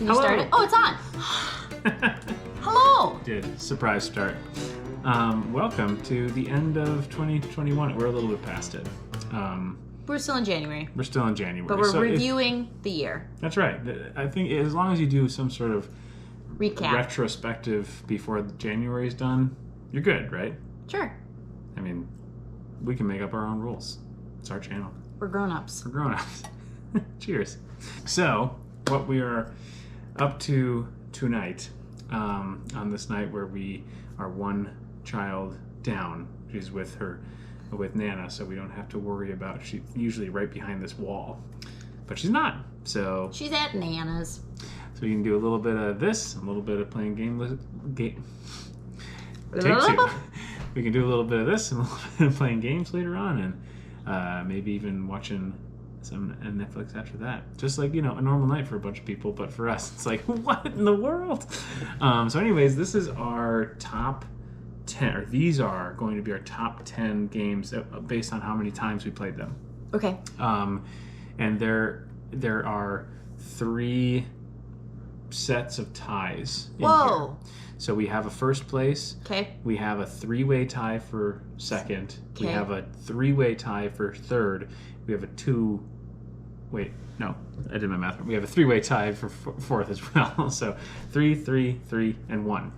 Can you start it? Oh, it's on. Hello. Did. Surprise start. Welcome to the end of 2021. We're a little bit past it. We're still in January. We're still in January. But we're reviewing the year. That's right. I think as long as you do some sort of recap retrospective before January is done, you're good, right? Sure. I mean, we can make up our own rules. It's our channel. We're grown-ups. We're grown-ups. Cheers. So, what we are up to tonight, on this night where we are one child down, she's with Nana, so we don't have to worry about, she's usually right behind this wall, but she's not, so. She's at Nana's. So we can do a little bit of this, a little bit of playing Take two. We can do a little bit of this and a little bit of playing games later on, and maybe even watching some Netflix after that. Just like, a normal night for a bunch of people, but for us, it's like, what in the world? So anyways, this is our top 10, or these are going to be our top 10 games based on how many times we played them. Okay. And there are 3 sets of ties in here. So we have a first place. Okay. We have a 3-way tie for second. Okay. We have a 3-way tie for third. We have a 2-way. No, I did my math. We have a 3-way tie for fourth as well. So 3, 3, 3, and 1.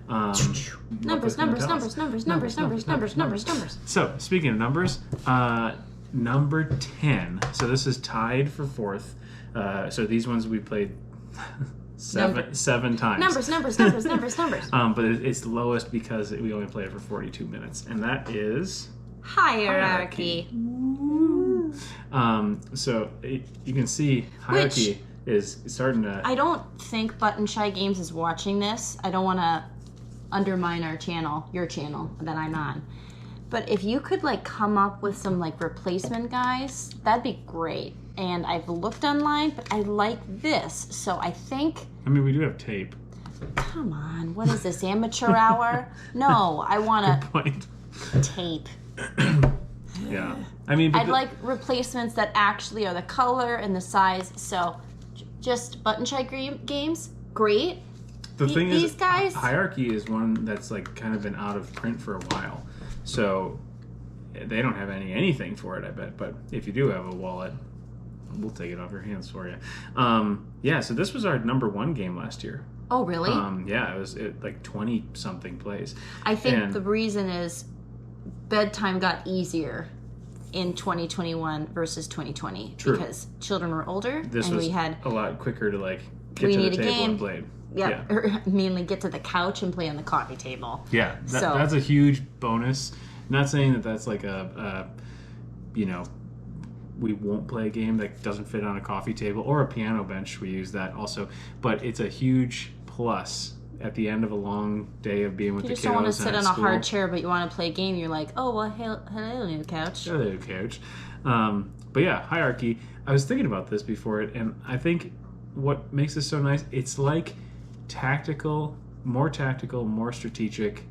Numbers. So speaking of numbers, number 10. So this is tied for fourth. So these ones we played seven times. Numbers. But it's lowest because we only played it for 42 minutes, and that is Hierarchy. So you can see Hierarchy is starting to. I don't think Button Shy Games is watching this. I don't want to undermine your channel that I'm on. But if you could come up with some replacement guys, that'd be great. And I've looked online, but I like this. So I think... I mean, we do have tape. Come on. What is this, amateur hour? No, I want tape. Yeah. I mean... I'd like replacements that actually are the color and the size. So just Button Shy Games, great. The thing these guys... Hierarchy is one that's kind of been out of print for a while. So they don't have anything for it, I bet. But if you do have a wallet... we'll take it off your hands for you. So this was our number 1 game last year. Oh, really? Yeah, it was 20-something plays. I think the reason is bedtime got easier in 2021 versus 2020. True. Because children were older, we had a lot quicker to get to the table and play. Yeah, or mainly get to the couch and play on the coffee table. Yeah, that's a huge bonus. Not saying that that's we won't play a game that doesn't fit on a coffee table or a piano bench. We use that also. But it's a huge plus at the end of a long day of being with the kiddos. You just don't want to sit on a hard chair, but you want to play a game. You're like, oh, well, hello, new couch. Hello, couch. But yeah, Hierarchy. I was thinking about this before it, and I think what makes this so nice, it's tactical, more strategic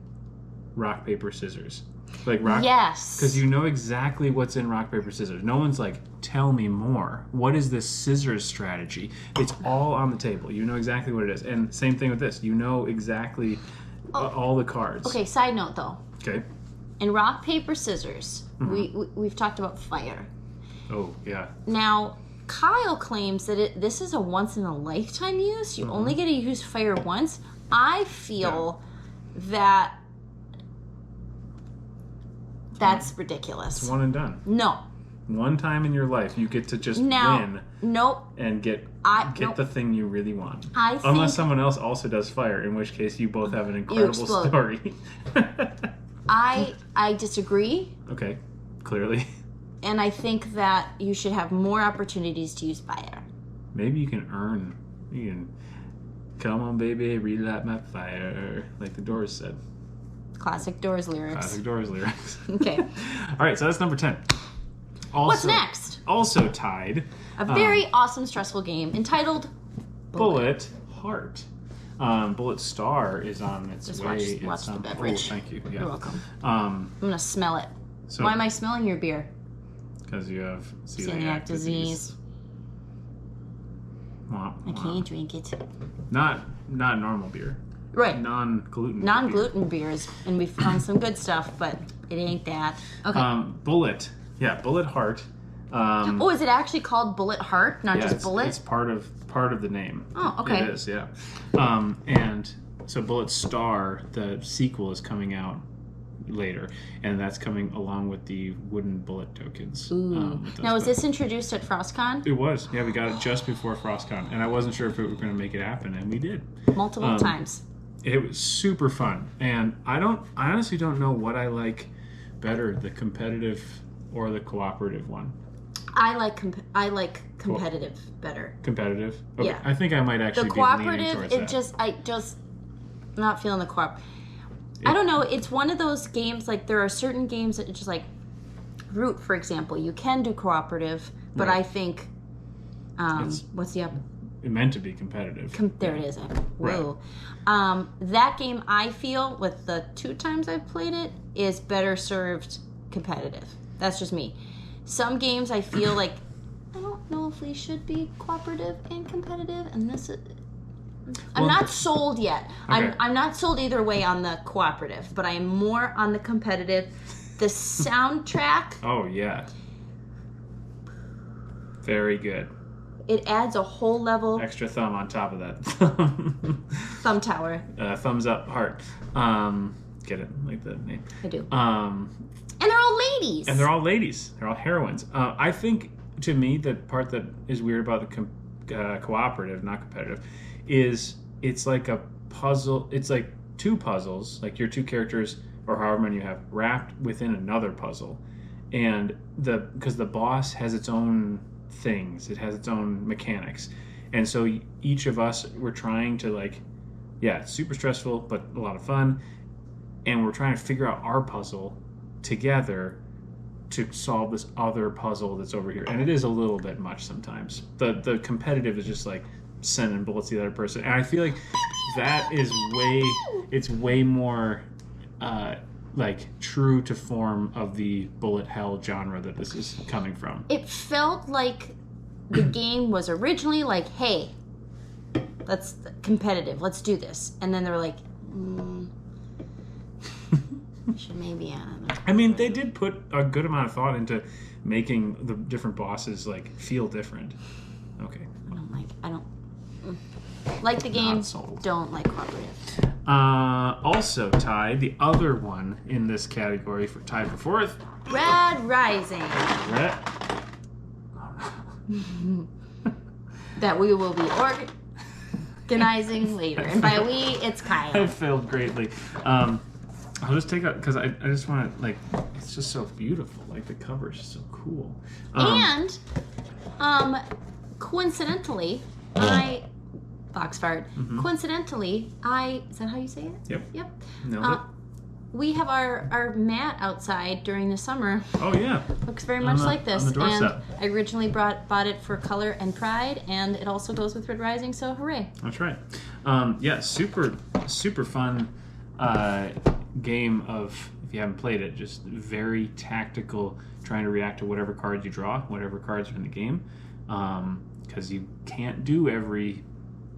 rock, paper, scissors. Rock, yes. Because you know exactly what's in rock, paper, scissors. No one's tell me more. What is this scissors strategy? It's all on the table. You know exactly what it is. And same thing with this. You know exactly all the cards. Okay, side note though. Okay. In rock, paper, scissors, we've talked about fire. Oh, yeah. Now, Kyle claims that this is a once-in-a-lifetime use. You only get to use fire once. I feel that... that's ridiculous. It's one and done. No. One time in your life, you get to just win. Nope. And get the thing you really want. Unless someone else also does fire, in which case you both have an incredible story. I disagree. Okay, clearly. And I think that you should have more opportunities to use fire. Maybe you can come on, baby, relight my fire, like the Doors said. Classic Doors lyrics. Okay. All right, so that's number 10. Also, what's next? Also tied. A very awesome, stressful game entitled Bullet Heart. Bullet Star is on its way. Watch the beverage. Oh, thank you. Yeah. You're welcome. I'm going to smell it. So, why am I smelling your beer? Because you have celiac disease. I can't drink it. Not normal beer. Right. Non-gluten beers, and we found some good stuff, but it ain't that. Okay. Bullet. Yeah, Bullet Heart. Is it actually called Bullet Heart, not just Bullet? It's part of the name. Oh, okay. It is, yeah. And so Bullet Star, the sequel, is coming out later, and that's coming along with the wooden bullet tokens. Ooh. Now, was this introduced at FrostCon? It was. Yeah, we got it just before FrostCon, and I wasn't sure if we were going to make it happen, and we did. Multiple times. It was super fun, and I honestly don't know what I like better, the competitive or the cooperative one. I like competitive better. Competitive? Okay. Yeah. I think I might actually be leaning towards that. I'm not feeling the cooperative. I don't know. It's one of those games, like, there are certain games that just, like, Root, for example. You can do cooperative, but I think, what's the other? It meant to be competitive. There it is. Whoa. Right. That game, I feel, with the 2 times I've played it, is better served competitive. That's just me. Some games I feel like, I don't know if we should be cooperative and competitive, and this is... I'm not sold yet. Okay. I'm not sold either way on the cooperative, but I am more on the competitive. The soundtrack... Oh, yeah. Very good. It adds a whole level... Extra thumb on top of that. Thumb tower. Thumbs up, heart. Get it? Like the name. I do. And they're all ladies. They're all heroines. I think, to me, the part that is weird about the cooperative, not competitive, is it's like a puzzle. It's like 2 puzzles, like your 2 characters, or however many you have, wrapped within another puzzle. And because the boss has its own things, it has its own mechanics, and so each of us, we're trying to, like, it's super stressful but a lot of fun, and we're trying to figure out our puzzle together to solve this other puzzle that's over here, and it is a little bit much sometimes. The competitive is just like sending bullets to the other person, and I feel like that is way more like true to form of the bullet hell genre that this is coming from. It felt like the game was originally like, hey, let's competitive, let's do this, and then they're like, should maybe I mean, they did put a good amount of thought into making the different bosses like feel different. Okay. I don't like the game. Don't like cooperative. Also tied, the other one in this category tied for 4th. Red Rising. That we will be organizing later, and by we, it's Kyle. I failed greatly. I'll just take out because I just want to, like, it's just so beautiful. Like, the cover is so cool. And coincidentally, box fart. Mm-hmm. Coincidentally, is that how you say it? Yep. We have our mat outside during the summer. Oh yeah. Looks very much like this. And I originally bought it for color and pride, and it also goes with Red Rising, so hooray. That's right. Super fun game of, if you haven't played it, just very tactical, trying to react to whatever cards you draw, whatever cards are in the game, because you can't do every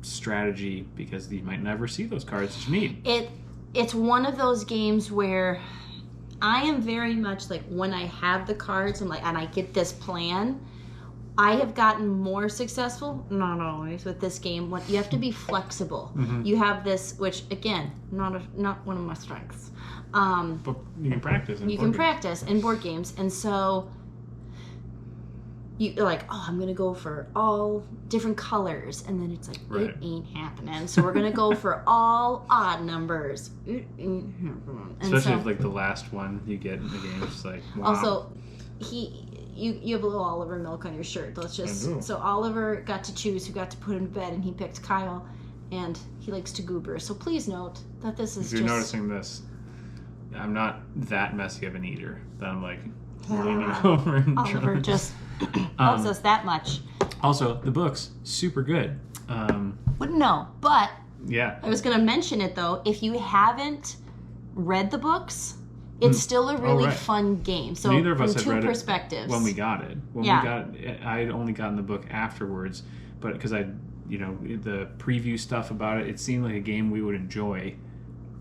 strategy because you might never see those cards that you need. It's one of those games where I am very much like, when I have the cards and I get this plan, I have gotten more successful, not always, with this game. You have to be flexible. Mm-hmm. You have this, which again, not one of my strengths. But you can practice. You can practice in board games, and so you're like, oh, I'm going to go for all different colors. And then it's like, It ain't happening. So we're going to go for all odd numbers. It ain't happening. Especially if, like, the last one you get in the game is like, wow. Also, you have a little Oliver milk on your shirt. So Oliver got to choose who got to put him to bed, and he picked Kyle, and he likes to goober. So please note that this is if you're noticing this, I'm not that messy of an eater that I'm like leaning over and Oliver just loves us that much. Also, the book's super good. Wouldn't know, but yeah, I was going to mention it though. If you haven't read the books, it's still a really fun game. So neither of us from had read perspectives. It when we got it. I had only gotten the book afterwards, but because I the preview stuff about it seemed like a game we would enjoy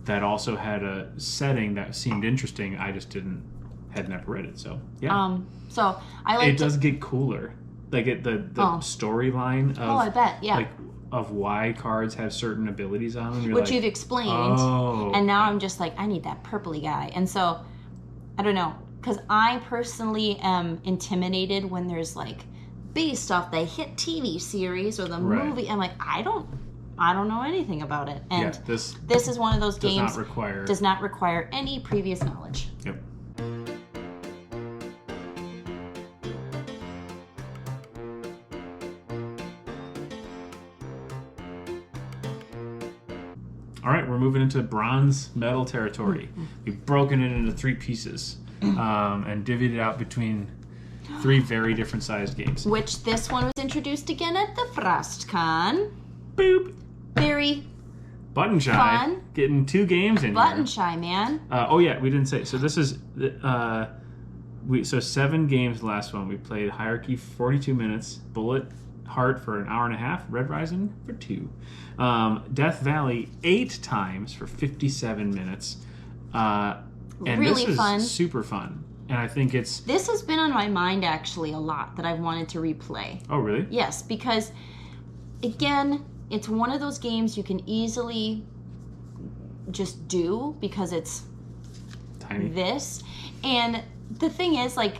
that also had a setting that seemed interesting. I just had never read it, so yeah. So I like it does get cooler, like the storyline of I bet, yeah, like of why cards have certain abilities on them, which you've explained, and now I'm just like, I need that purpley guy. And so I don't know, because I personally am intimidated when there's like based off the hit TV series or the movie. I'm like, I don't know anything about it, and this is one of those games does not require any previous knowledge. Yep. All right, we're moving into bronze medal territory. We've broken it into 3 pieces and divvied it out between 3 very different sized games. Which this one was introduced again at the FrostCon. Boop. Very Button Shy. Fun. Getting 2 games in Button here. Shy, man. Oh yeah, we didn't say. So this is so 7 games. The last one we played Hierarchy 42 minutes, Bullet Heart for an hour and a half, Red Rising for 2, Death Valley 8 times for 57 minutes. And really this is fun. Super fun. And I think this has been on my mind actually a lot that I've wanted to replay. Oh really? Yes, because again, it's one of those games you can easily just do because it's tiny. This. And the thing is, like,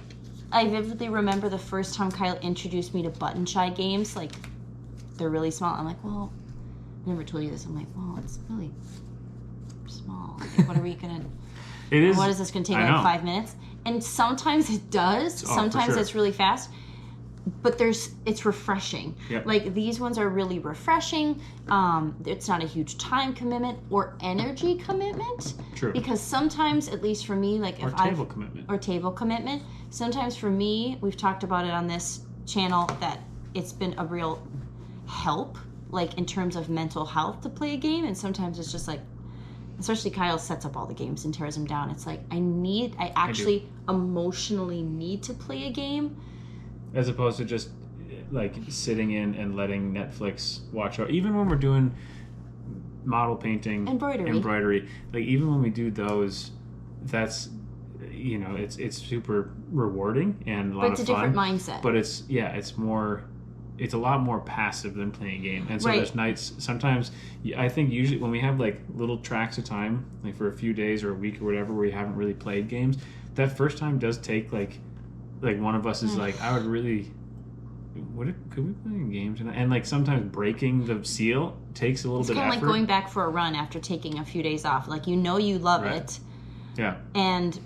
I vividly remember the first time Kyle introduced me to Button Shy games. Like, they're really small. I'm like, well, I never told you this. I'm like, well, it's really small. Like, what are we gonna? It is. What is this gonna take? Like 5 minutes? And sometimes it does. Sometimes it's really fast. But it's refreshing. Yep. Like, these ones are really refreshing. It's not a huge time commitment or energy commitment. True. Because sometimes, at least for me, like table commitment. Sometimes for me, we've talked about it on this channel that it's been a real help, like in terms of mental health, to play a game. And sometimes it's just like, especially Kyle sets up all the games and tears them down. It's like, I actually emotionally need to play a game. As opposed to just like sitting in and letting Netflix watch. Even when we're doing model painting, embroidery, like even when we do those, that's it's super rewarding and a lot of fun. But it's a different mindset. But it's a lot more passive than playing a game. And so there's nights, sometimes, I think usually when we have like little tracks of time, like for a few days or a week or whatever, where we haven't really played games, that first time does take like one of us is like, I would really, could we play games? And like sometimes breaking the seal takes a little bit of effort. It's kind of like going back for a run after taking a few days off. Like, you love it. Yeah.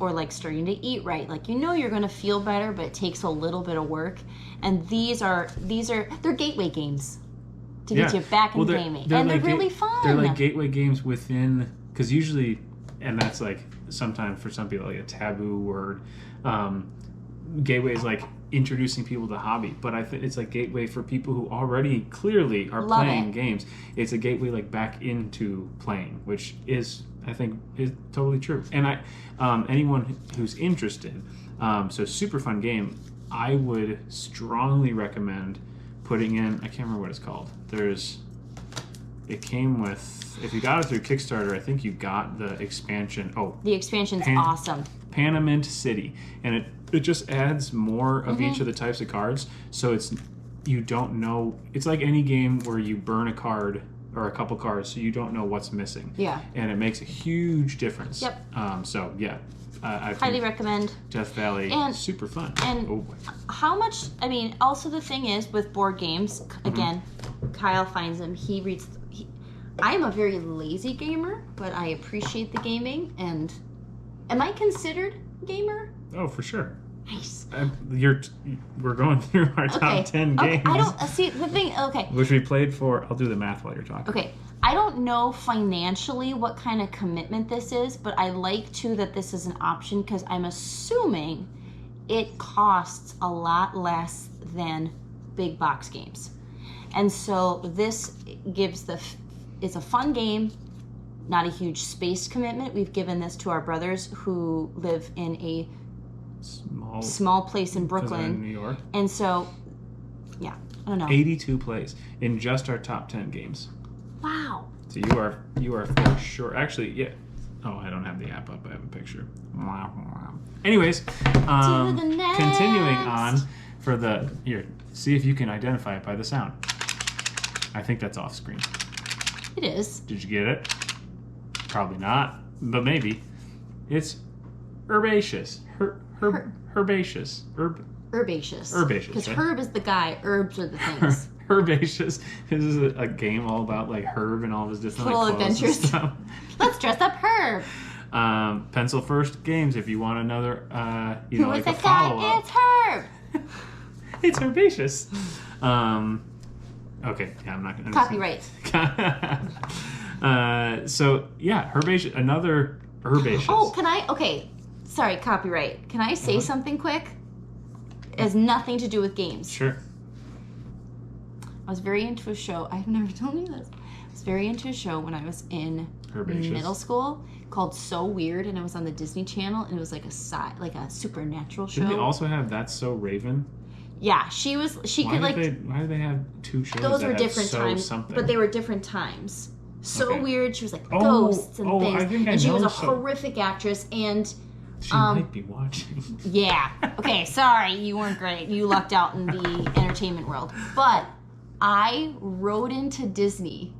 Or like starting to eat right. Like, you're going to feel better, but it takes a little bit of work. And they're gateway games to get you back in gaming. And they're really fun. They're like gateway games within, because usually, and that's like sometimes for some people like a taboo word, gateway is like introducing people to hobby, but I think it's like gateway for people who already clearly are playing games. It's a gateway like back into playing, which is, I think, is totally true. And anyone who's interested, so super fun game. I would strongly recommend putting in, I can't remember what it's called. It came with, if you got it through Kickstarter, I think you got the expansion. The expansion's awesome. Panamint City, and it just adds more of each of the types of cards, so you don't know, it's like any game where you burn a card or a couple cards, so you don't know what's missing. Yeah. And it makes a huge difference. Yep. So yeah, I highly recommend. Death Valley, super fun. And how much, also the thing is with board games, again, Kyle finds them, he reads, I am a very lazy gamer, but I appreciate the gaming. And am I considered a gamer? Oh, for sure. Nice. We're going through our top 10 games. I don't see the thing. Okay. Which we played for. I'll do the math while you're talking. Okay. I don't know financially what kind of commitment this is, but I like that this is an option because I'm assuming it costs a lot less than big box games, and so this gives it's a fun game. Not a huge space commitment. We've given this to our brothers who live in a small place in Brooklyn, New York, and so Yeah, I don't know. 82 plays in just our top 10 games. Wow. So you are for sure. Actually, yeah. Oh, I don't have the app up. I have a picture. Anyways, continuing on for the here. See if you can identify it by the sound. I think that's off screen. It is. Did you get it? Probably not, but maybe. It's herbaceous. Herbaceous. Herbaceous. Herbaceous. Because right? herb is the guy. Herbs are the things. Herbaceous. This is a game all about like Herb and all of his different Full like, clothes adventures. and stuff. Let's dress up Herb. Pencil first games. If you want another, Who like is a that guy? follow up. It's Herb. It's herbaceous. Okay, yeah, I'm not gonna. Copyright. So yeah, herbaceous. Another herbaceous. Oh, can I? Okay, sorry, copyright. Can I say something quick? It has nothing to do with games. Sure. I was very into a show. I've never told you this. I was very into a show when I was in Herbaceous. middle school called So Weird, and it was on the Disney Channel, and it was like a supernatural show. Didn't they also have That's So Raven? Yeah, she could like. Why did they have two shows? Those that were had different so times, something? but they were different times. So Okay. Weird. She was like Oh, ghosts and I things, think I and she was know a so. horrific actress. And She might be watching. yeah, okay, sorry, you weren't great. You lucked out in the entertainment world. But I rode into Disney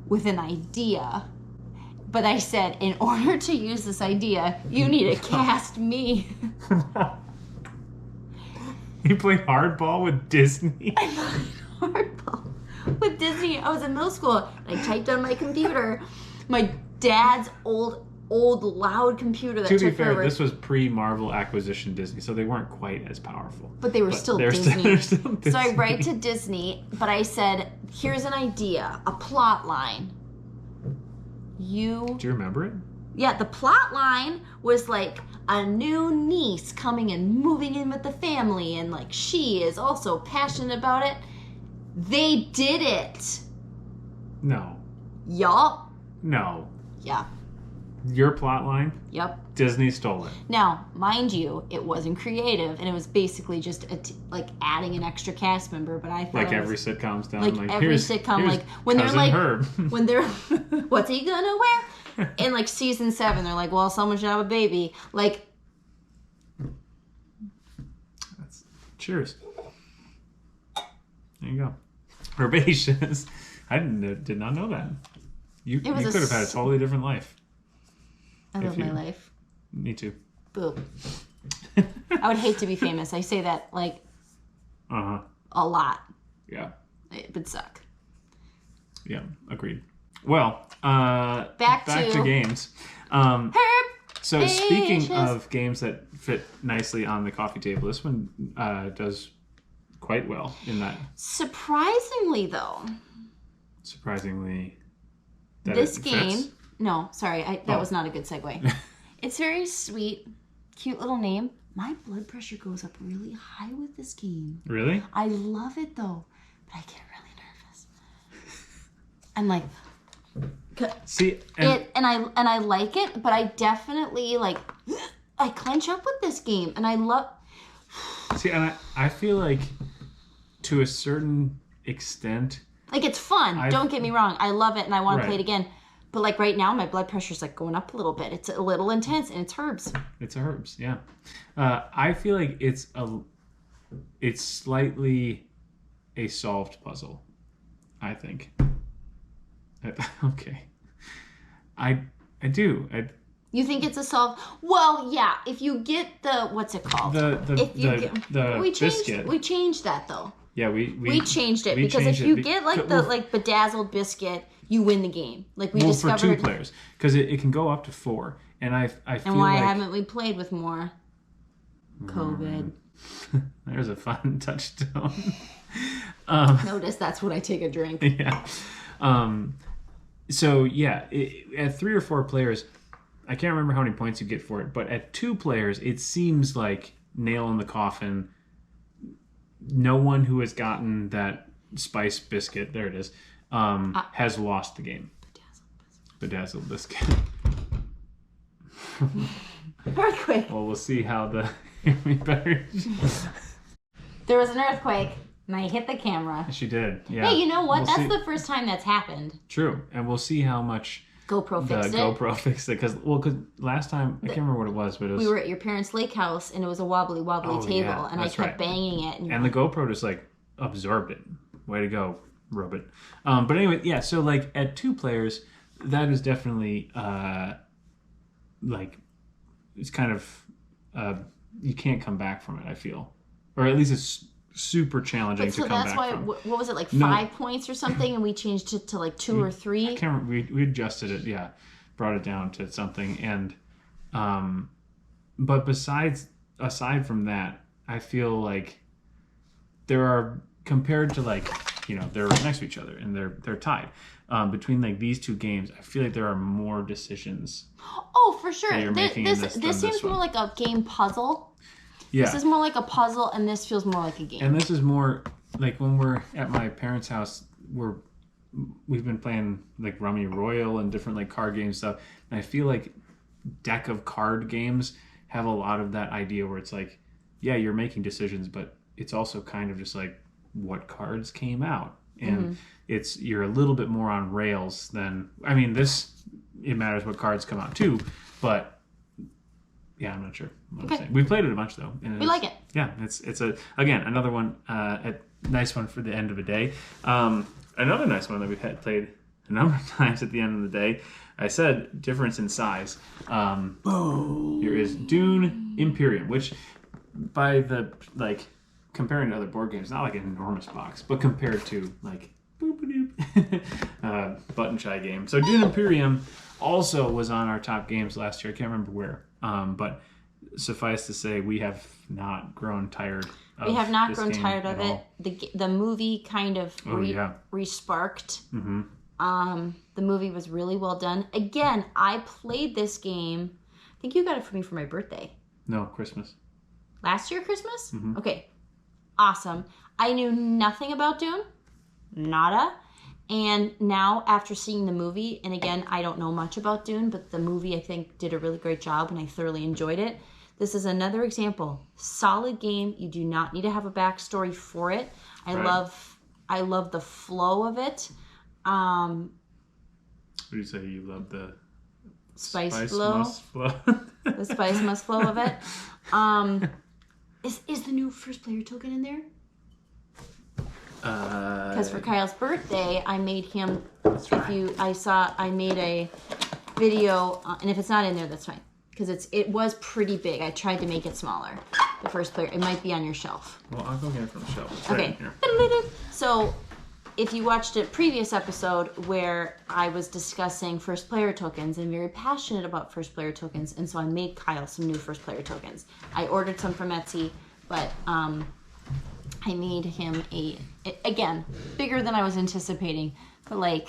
with an idea. But I said, in order to use this idea, you need to cast me. You played hardball with Disney? I played hardball with Disney. I was in middle school. And I typed on my computer, my dad's old loud computer that To be took fair, forever. this was pre-Marvel acquisition Disney, so they weren't quite as powerful. But they were still they're Disney. they're still So I Disney. write to Disney, but I said, here's an idea, a plot line. Do you remember it? Yeah, the plot line was like a new niece coming and moving in with the family, and like she is also passionate about it. They did it. No. Yup. No. Yeah. Your plot line? Yep. Disney stole it. Now, mind you, it wasn't creative, and it was basically just like adding an extra cast member. But I thought Like it every was, sitcom's done. like every here's sitcom, like when they're Cousin like Herb. when they're what's he gonna wear? In like season 7, they're like, well, someone should have a baby. Like, Cheers. There you go. Herbaceous. I did not know that. You could have had a totally different life. I love my life. Me too. Boop. I would hate to be famous. I say that like Uh-huh. a lot. Yeah. It would suck. Yeah, agreed. Well, back to games. Herb. So speaking of games that fit nicely on the coffee table, this one does quite well in that. Surprisingly, though. Surprisingly. That This it game. fits. No, sorry. That was not a good segue. It's very sweet. Cute little name. My blood pressure goes up really high with this game. Really? I love it, though. But I get really nervous. I'm like... See, and I like it, but I definitely like I clench up with this game, and I love. See, and I feel like to a certain extent, like it's fun. Don't get me wrong, I love it, and I want to play it again. But like right now, my blood pressure's like going up a little bit. It's a little intense, and it's herbs. It's herbs, yeah. I feel like it's slightly a solved puzzle. I think. Okay. I do. You think it's a solve? Well, yeah. If you get the what's it called? The biscuit. We changed that though. Yeah, we changed it because if you get like the like bedazzled biscuit, you win the game. Like we discovered for 2 players because it can go up to 4, and I feel and why haven't we played with more? COVID. There's a fun touchstone. Notice that's when I take a drink. Yeah. So yeah, at 3 or 4 players, I can't remember how many points you get for it, but at 2 players, it seems like nail in the coffin. No one who has gotten that spice biscuit, there it is, has lost the game. Bedazzled biscuit. Earthquake. Well, we'll see how we better. There was an earthquake. And I hit the camera. She did. Yeah. Hey, you know what? We'll That's see. the first time that's happened. True, and we'll see how much GoPro fixed it. GoPro fixed it because last time I can't remember what it was, but it was we were at your parents' lake house and it was a wobbly table, and I kept banging it. And the GoPro just like absorbed it. Way to go, Robert. But anyway, yeah. So like at 2 players, that is definitely like it's kind of you can't come back from it. I feel, or at least it's super challenging to come back from. So that's why. What was it, like 5 points or something, and we changed it to like 2 or 3? I can't remember. We adjusted it. Yeah, brought it down to something. And but aside from that, I feel like there are, compared to like, you know, they're right next to each other and they're tied. Between like these 2 games, I feel like there are more decisions. Oh, for sure. This seems more like a game puzzle. Yeah. This is more like a puzzle, and this feels more like a game. And this is more like when we're at my parents' house, we've been playing like Rummy Royale and different like card game stuff. And I feel like deck of card games have a lot of that idea where it's like, yeah, you're making decisions, but it's also kind of just like what cards came out. And you're a little bit more on rails than, I mean, it matters what cards come out too, but yeah, I'm not sure. Okay. We played it a bunch though. And we like it. Yeah, it's again another one, a nice one for the end of a day. Another nice one that we've played a number of times at the end of the day. I said difference in size. Here is Dune Imperium, which by the like comparing to other board games, not like an enormous box, but compared to like button shy game. So Dune Imperium also was on our top games last year. I can't remember where. But suffice to say, we have not grown tired of it. We have not grown tired of it. The movie kind of re-sparked. Mm-hmm. The movie was really well done. Again, I played this game. I think you got it for me for my birthday. No, Christmas. Last year, Christmas? Mm-hmm. Okay. Awesome. I knew nothing about Dune. Nada. And now, after seeing the movie, and again, I don't know much about Dune, but the movie, I think, did a really great job, and I thoroughly enjoyed it. This is another example. Solid game. You do not need to have a backstory for it. I love the flow of it. What do you say? You love the spice flow? Must flow. The spice must flow of it. Is the new first player token in there? Because for Kyle's birthday, I made him. That's right. I made a video, and if it's not in there, that's fine. Because it was pretty big. I tried to make it smaller. The first player, it might be on your shelf. Well, I'll go get it from the shelf. It's okay. Right here. So, if you watched a previous episode where I was discussing first player tokens and very passionate about first player tokens, and so I made Kyle some new first player tokens. I ordered some from Etsy, but I made him again, bigger than I was anticipating, but like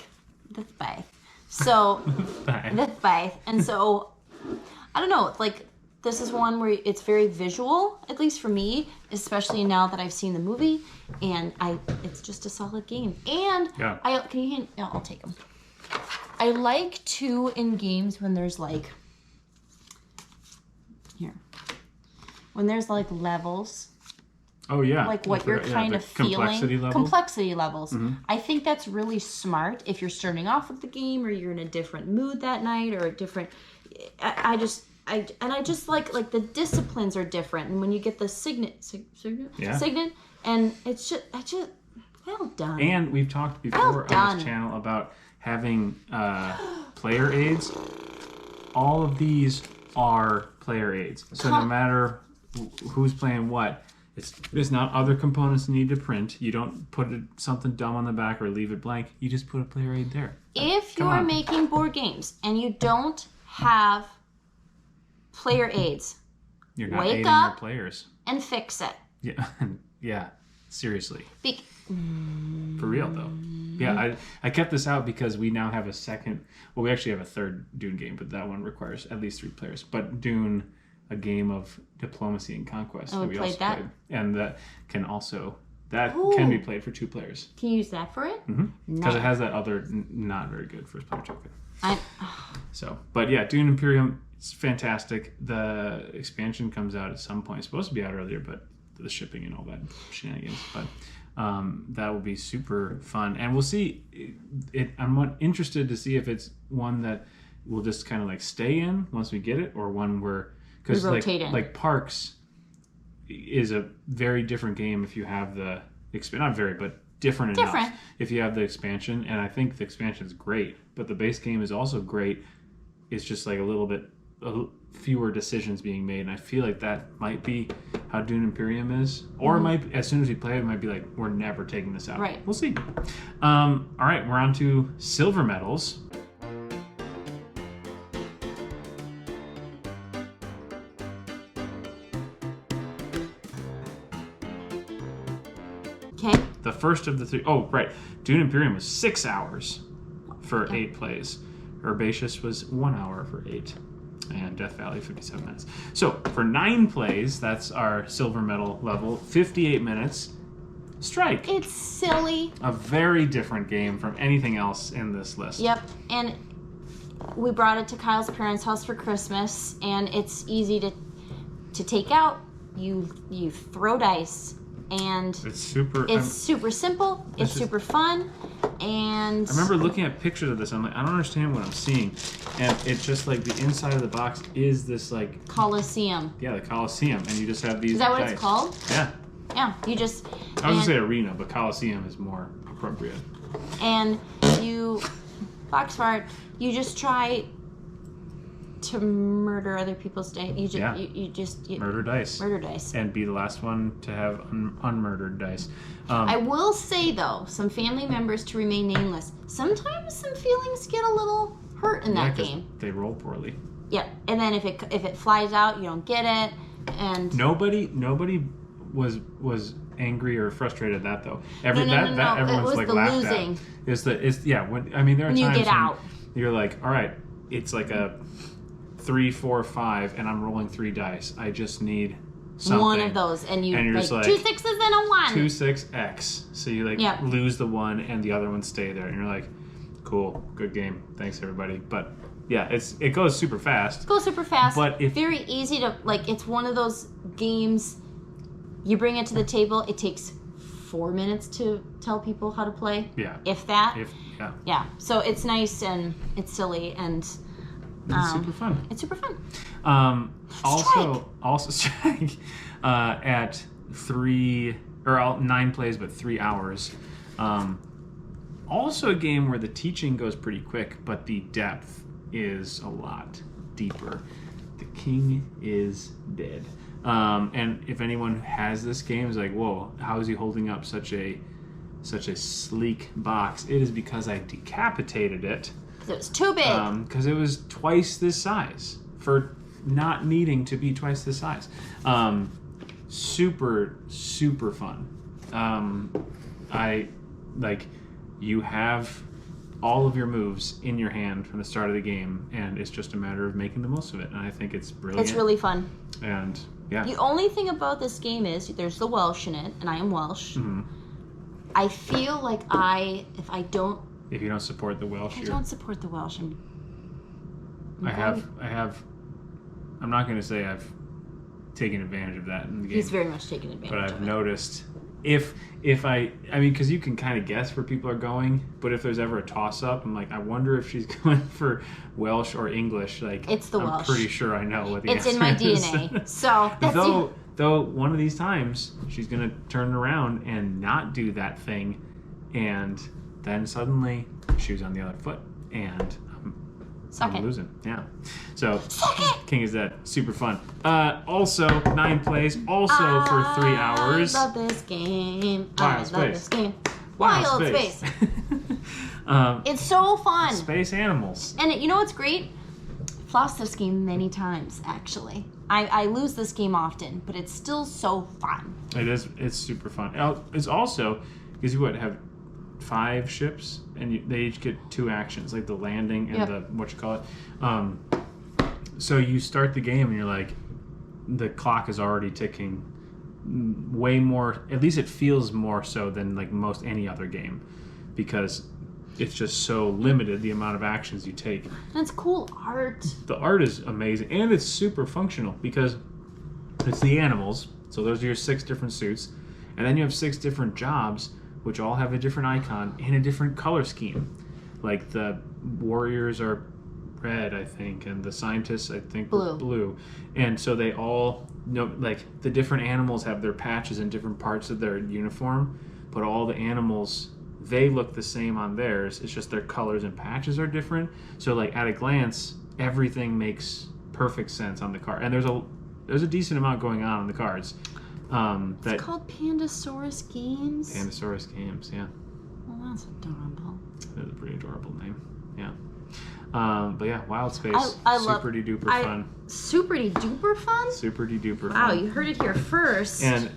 this big. So this big. And so I don't know, like this is one where it's very visual, at least for me, especially now that I've seen the movie, and it's just a solid game. And yeah. I'll take them. I like to in games when there's like when there's like levels. Oh yeah. Like what you're kind of feeling. Complexity levels. Mm-hmm. I think that's really smart if you're starting off with the game or you're in a different mood that night or a different. I just like the disciplines are different, and when you get the signet, and it's just well done. And we've talked before on this channel about having player aids. All of these are player aids, so no matter who's playing what. It's not other components you need to print. You don't put something dumb on the back or leave it blank. You just put a player aid there. If you are making board games and you don't have player aids, you're not aiding your players. And fix it. Yeah, yeah. Seriously. For real though. Yeah, I kept this out because we now have a second. Well, we actually have a third Dune game, but that one requires at least 3 players. But Dune. A game of diplomacy and conquest that we also played, and that can be played for 2 players. Can you use that for it? Mm-hmm. Because it has that other not very good first player token. So, but yeah, Dune Imperium, it's fantastic. The expansion comes out at some point. It's supposed to be out earlier, but the shipping and all that shenanigans. But that will be super fun, and we'll see. I'm interested to see if it's one that we'll just kind of like stay in once we get it, or one where because like Parks is a very different game if you have the not very, but different enough if you have the expansion. And I think the expansion is great, but the base game is also great. It's just like a little bit fewer decisions being made, and I feel like that might be how Dune Imperium is, or it might as soon as we play it might be like we're never taking this out. Right. We'll see. All right, we're on to silver medals. Okay. The first of the three. Oh, right. Dune Imperium was 6 hours for 8 plays. Herbaceous was 1 hour for 8. And Death Valley, 57 minutes. So, for 9 plays, that's our silver medal level. 58 minutes. Strike. It's silly. A very different game from anything else in this list. Yep. And we brought it to Kyle's parents' house for Christmas, and it's easy to take out. You throw dice. And it's super simple. It's super fun. And I remember looking at pictures of this. I'm like, I don't understand what I'm seeing. And it's just like the inside of the box is this like Coliseum. Yeah, the Coliseum, and you just have these. Is that what dice. it's called? Yeah. Yeah. You just. I was gonna say arena, but Coliseum is more appropriate. And you, box fart. You just try to murder other people's dice. You just murder dice. Murder dice. And be the last one to have unmurdered dice. I will say though, some family members, to remain nameless, sometimes some feelings get a little hurt in that game. They roll poorly. Yeah, and then if it flies out, you don't get it. And nobody was angry or frustrated at that though. No. Everyone's it was like the laughed losing. at. There are when times you get out. You're like, all right, it's like a 3, 4, 5, and I'm rolling 3 dice. I just need something. One of those, and you're like, like 2 6s and a 1. 2 6 X. So you lose the one, and the other ones stay there, and you're like, cool, good game, thanks everybody. But yeah, it goes super fast. But very easy to it's one of those games. You bring it to the table. It takes 4 minutes to tell people how to play. Yeah. If that. Yeah. So it's nice and it's silly and. It's super fun. It's super fun. Also Strike at 9 plays, but 3 hours. Also a game where the teaching goes pretty quick, but the depth is a lot deeper. The King is Dead. And if anyone has this game, is like, whoa, how is he holding up such a sleek box? It is because I decapitated it. It was too big. Because it was twice this size for not needing to be twice this size. Super, super fun. You have all of your moves in your hand from the start of the game, and it's just a matter of making the most of it. And I think it's brilliant. It's really fun. And yeah. The only thing about this game is there's the Welsh in it, and I am Welsh. Mm-hmm. I feel like if you don't support the Welsh, I don't support the Welsh. I'm not going to say I've taken advantage of that in the game. He's very much taken advantage of it. But I've noticed because you can kind of guess where people are going, but if there's ever a toss-up, I'm like, I wonder if she's going for Welsh or English. Like, it's the Welsh. I'm pretty sure I know what the answer is. It's in my DNA. So that's though one of these times she's going to turn around and not do that thing, and then suddenly shoes on the other foot, and I'm losing. Yeah. So King is Dead. Super fun. Also 9 plays. Also for 3 hours. I love this game. Wild Space. It's so fun. Space animals. And you know what's great? I've lost this game many times, actually. I lose this game often, but it's still so fun. It is. It's super fun. It's also because you have 5 ships, and they each get 2 actions, like the landing and the so you start the game and you're like, the clock is already ticking way more, at least it feels more so than like most any other game, because it's just so limited the amount of actions you take. That's cool art. The art is amazing, and it's super functional because it's the animals. So those are your 6 different suits. And then you have 6 different jobs, which all have a different icon and a different color scheme. Like the warriors are red, I think, and the scientists, I think, were blue. And so they all know, like, the different animals have their patches in different parts of their uniform, but all the animals, they look the same on theirs. It's just their colors and patches are different. So, like, at a glance, everything makes perfect sense on the card. And there's a decent amount going on the cards. It's called Pandasaurus Games? Pandasaurus Games, yeah. Well, that's adorable. That's a pretty adorable name, yeah. But yeah, Wild Space, super-de-duper fun. Super-de-duper fun? Super-de-duper fun. Wow, you heard it here first. And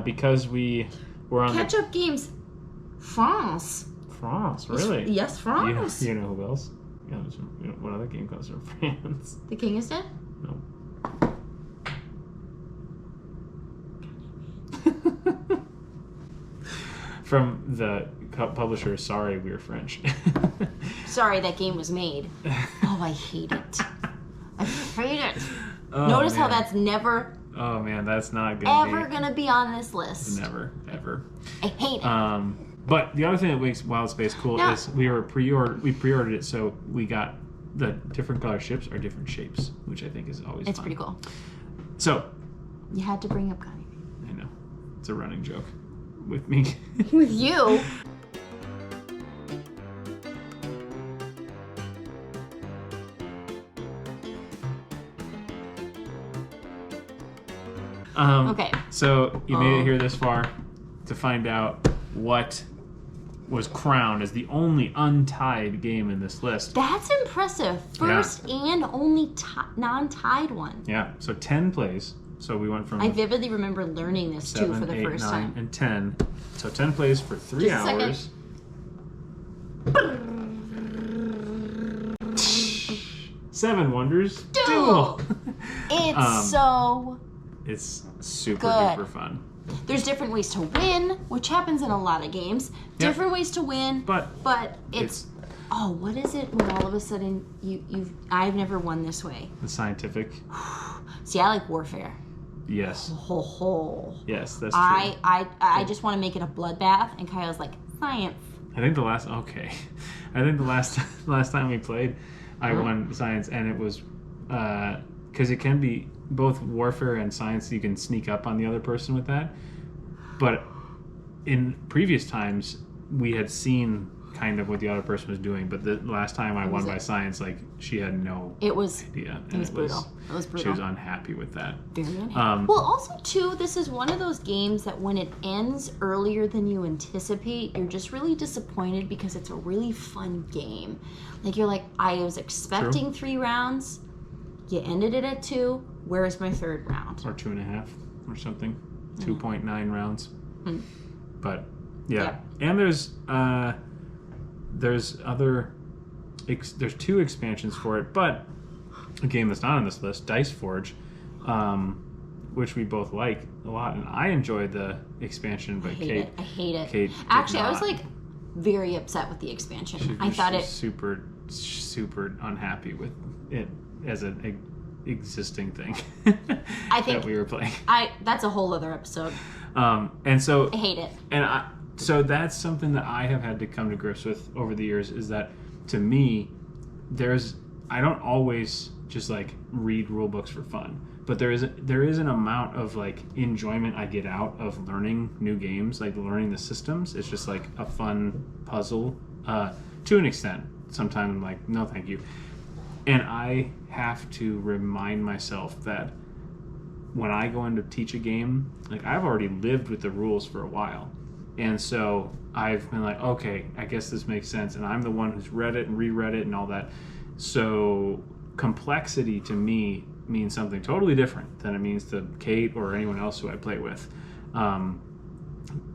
because we were on Catch-up games, France. France, really? Yes, France. You know who else? You know, what other game comes from France? The King is Dead? No. From the publisher, sorry, we're French. Sorry, that game was made. Oh, I hate it. I hate it. Oh, Notice how that's never... Oh, man, that's not gonna be on this list. Never, ever. I hate it. But the other thing that makes Wild Space cool is we pre-ordered it, so we got the different color ships are different shapes, which I think is always It's fun. pretty cool. So... You had to bring up Connie. I know. It's a running joke with me. With you? Okay. So you made it here this far to find out what was crowned as the only untied game in this list. That's impressive. First and only non-tied one. Yeah. So 10 plays. So we went from... I vividly remember learning this 7, too for the 8, first 9, time. and 10. So 10 plays for 3 hours. 7 Wonders. Duel! It's so... It's super duper fun. There's different ways to win, which happens in a lot of games. Different ways to win, but it's... Oh, what is it when all of a sudden I've never won this way. The scientific. See, I like Warfare. Yes. Yes, that's true. I just want to make it a bloodbath, and Kyle's like, science. I think the last time we played, I won science, and it was because it can be both warfare and science. You can sneak up on the other person with that, but in previous times we had seen kind of what the other person was doing, but the last time I won by science, like, she had no idea. It was brutal. It was brutal. She was unhappy with that. Very unhappy. Well, also, too, this is one of those games that when it ends earlier than you anticipate, you're just really disappointed because it's a really fun game. Like, you're like, I was expecting 3 rounds. You ended it at 2. Where is my 3rd round? Or 2.5 or something. 2.9 rounds. But, yeah. And there's 2 expansions for it, but a game that's not on this list, Dice Forge, which we both like a lot, and I enjoyed the expansion, but Kate... I hate it. Kate Actually, I was like very upset with the expansion. I thought it super unhappy with it as an existing thing. I think that we were playing. That's a whole other episode. And so I hate it. And so that's something that I have had to come to grips with over the years, is that to me, I don't always just like read rule books for fun, but there is an amount of like enjoyment I get out of learning new games, like learning the systems. It's just like a fun puzzle to an extent. Sometimes I'm like, no, thank you. And I have to remind myself that when I go in to teach a game, like, I've already lived with the rules for a while. And so I've been like, okay, I guess this makes sense. And I'm the one who's read it and reread it and all that. So complexity to me means something totally different than it means to Kate or anyone else who I play with.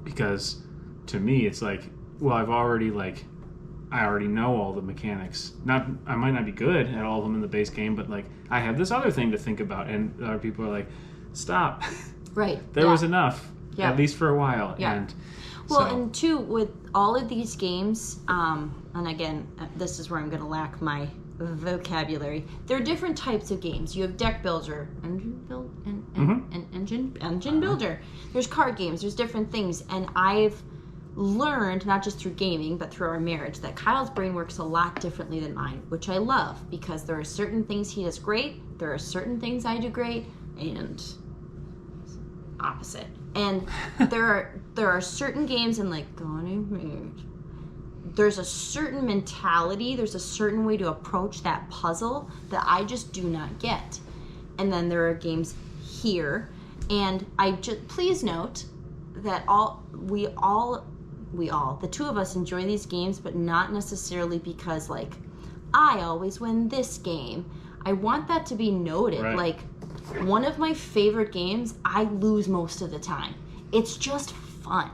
Because to me, it's like, well, I already know all the mechanics. I might not be good at all of them in the base game, but like, I have this other thing to think about. And other people are like, stop. Right. There was enough, at least for a while. Yeah. And and two, with all of these games, and again, this is where I'm going to lack my vocabulary. There are different types of games. You have deck builder, engine builder. There's card games. There's different things, and I've learned, not just through gaming but through our marriage, that Kyle's brain works a lot differently than mine, which I love, because there are certain things he does great, there are certain things I do great, and opposite. And there are certain games, and like there's a certain mentality, there's a certain way to approach that puzzle that I just do not get. And then there are games here, and I just, please note that we all, the two of us, enjoy these games, but not necessarily because like I always win this game. I want that to be noted. Right. Like, one of my favorite games, I lose most of the time. It's just fun.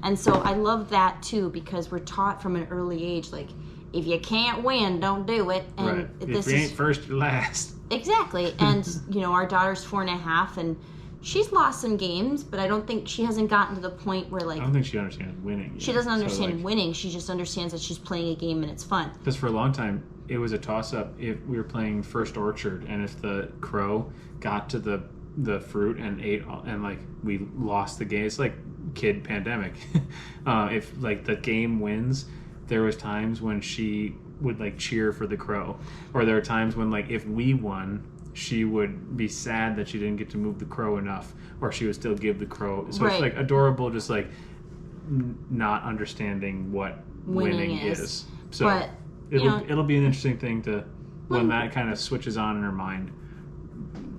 And so I love that too, because we're taught from an early age, like, if you can't win, don't do it. And right. If you ain't first, you're last. Exactly. And you know, our daughter's 4.5, and she's lost some games, but I don't think she hasn't gotten to the point where, like, I don't think she understands winning yet. She doesn't understand winning. She just understands that she's playing a game and it's fun. Because for a long time, it was a toss-up if we were playing First Orchard, and if the crow got to the fruit and ate, and like we lost the game. It's like kid pandemic. If like the game wins, there was times when she would like cheer for the crow, or there were times when like if we won, she would be sad that she didn't get to move the crow enough, or she would still give the crow. So It's like adorable, just like not understanding what winning is. So but, it'll be an interesting thing to when that kind of switches on in her mind.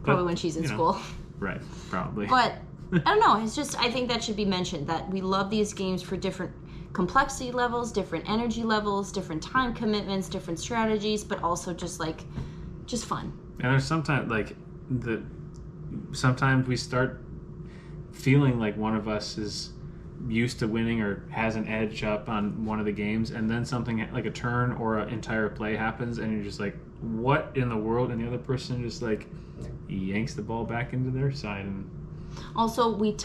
Probably when she's in school. Right, probably. But I don't know. It's just, I think that should be mentioned, that we love these games for different complexity levels, different energy levels, different time commitments, different strategies, but also just fun. And there's sometimes sometimes we start feeling like one of us is used to winning or has an edge up on one of the games, and then something like a turn or an entire play happens, and you're just like, what in the world? And the other person just like yanks the ball back into their side. And also we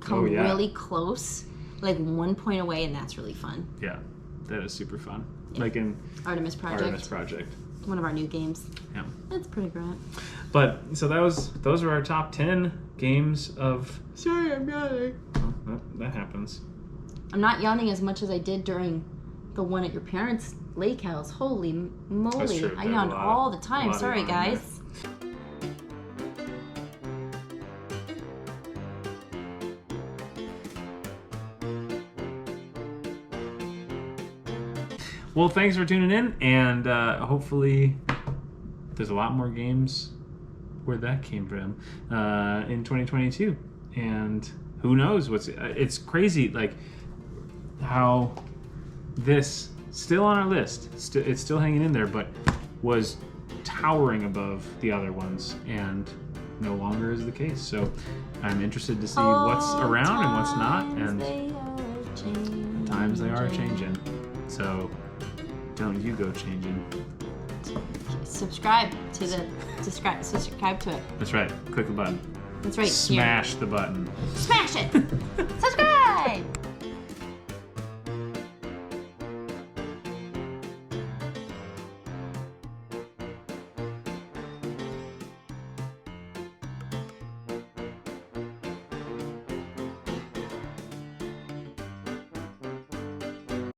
come really close, like 1 point away, and that's really fun. Yeah, that is super fun. Yeah. Like in Artemis Project. One of our new games. Yeah. That's pretty great. But so those are our top 10 games of. Sorry, I'm yawning. Well, that happens. I'm not yawning as much as I did during the one at your parents' lake house. Holy moly! I yawned all the time. Sorry, guys. Well, thanks for tuning in, and hopefully there's a lot more games where that came from in 2022. And who knows it's crazy, like how this still on our list, it's still hanging in there, but was towering above the other ones, and no longer is the case. So I'm interested to see what's around and what's not, and times they are changing. So don't you go changing. Subscribe to it. That's right. Click the button. That's right. Smash the button. Smash it. Subscribe.